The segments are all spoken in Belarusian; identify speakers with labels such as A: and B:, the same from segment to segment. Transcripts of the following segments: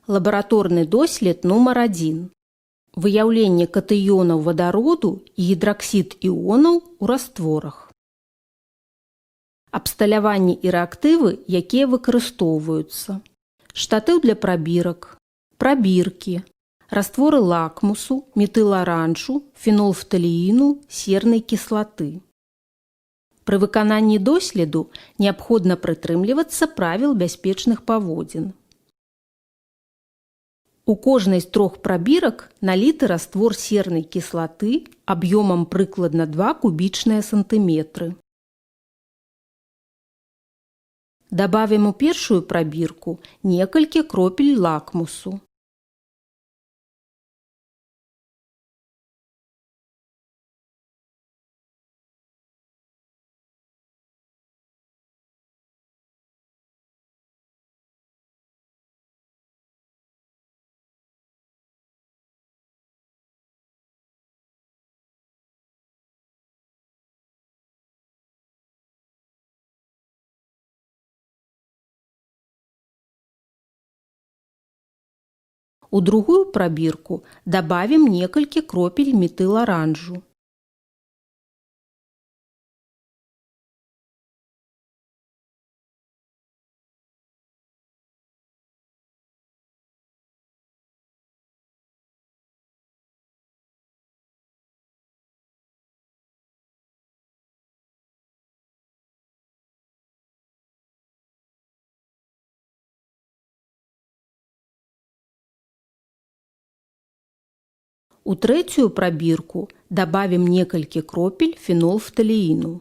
A: Лабараторны дослед нумар 1. Выяўленне катыёнаў вадароду і гідраксід іонаў у растворах. Абсталяванне і рэактывы, якія выкарыстоўваюцца. Штатыў для прабірак, прабіркі, растворы лакмусу, метыларанжу, фенолфталеіну, сернай кіслаты. Пры выкананні доследу неабходна прытрымлівацца правіл бяспечных паводзін. У кожнай з 3 прабірак наліты раствор сернай кіслаты аб'ёмам прыкладна 2 кубічныя сантыметры. Дабавім у першую прабірку некалькі кропель лакмусу. У другую прабірку дабавім некалькі кропель метыларанжу. У трэцюю прабірку дабавім некалькі кропель фенолфталеіну.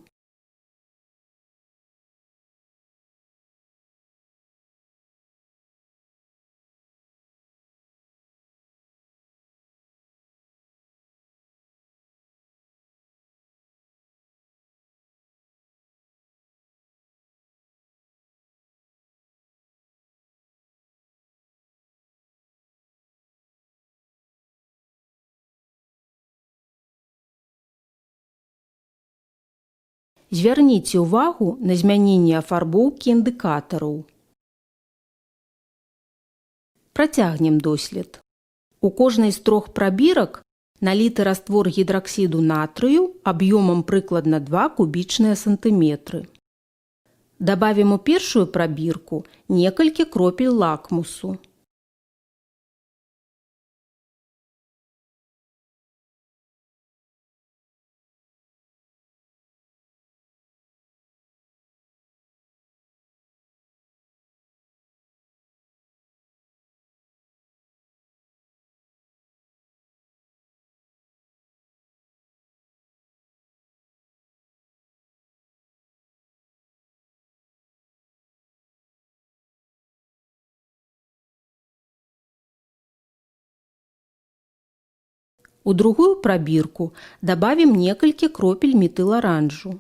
A: Звярніце ўвагу на змяненне афарбоўкі індыкатараў. Працягнем дослед. У кожнай з 3 прабірак наліты раствор гідраксіду натрыю аб'ёмам прыкладна 2 кубічныя сантыметры. Дабавім у першую прабірку некалькі кропель лакмусу. У другую прабірку дабавім некалькі кропель метыларанжу.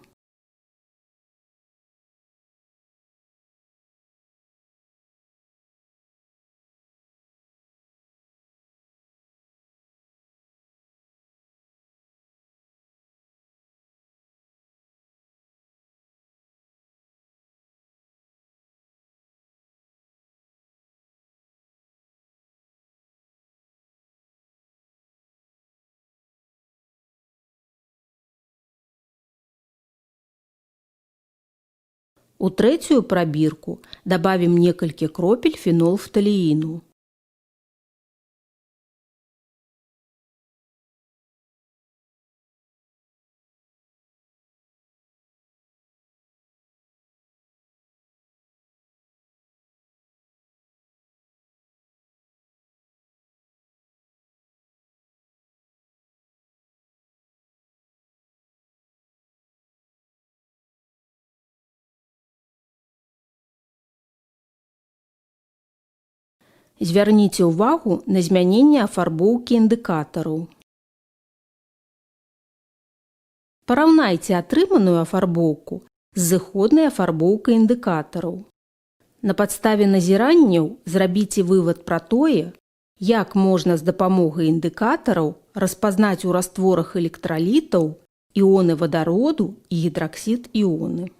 A: У трэцюю прабірку дабавім некалькі кропель фенолфталеіну. Звярніце ўвагу на змяненне афарбоўкі індыкатараў. Параўнайце атрыманую афарбоўку з зыходнай афарбоўкай індыкатараў. На падставе назіранняў зрабіце вывад пра тое, як можна з дапамогай індыкатараў распазнаць у растворах электралітаў іоны вадароду і гідраксід іоны.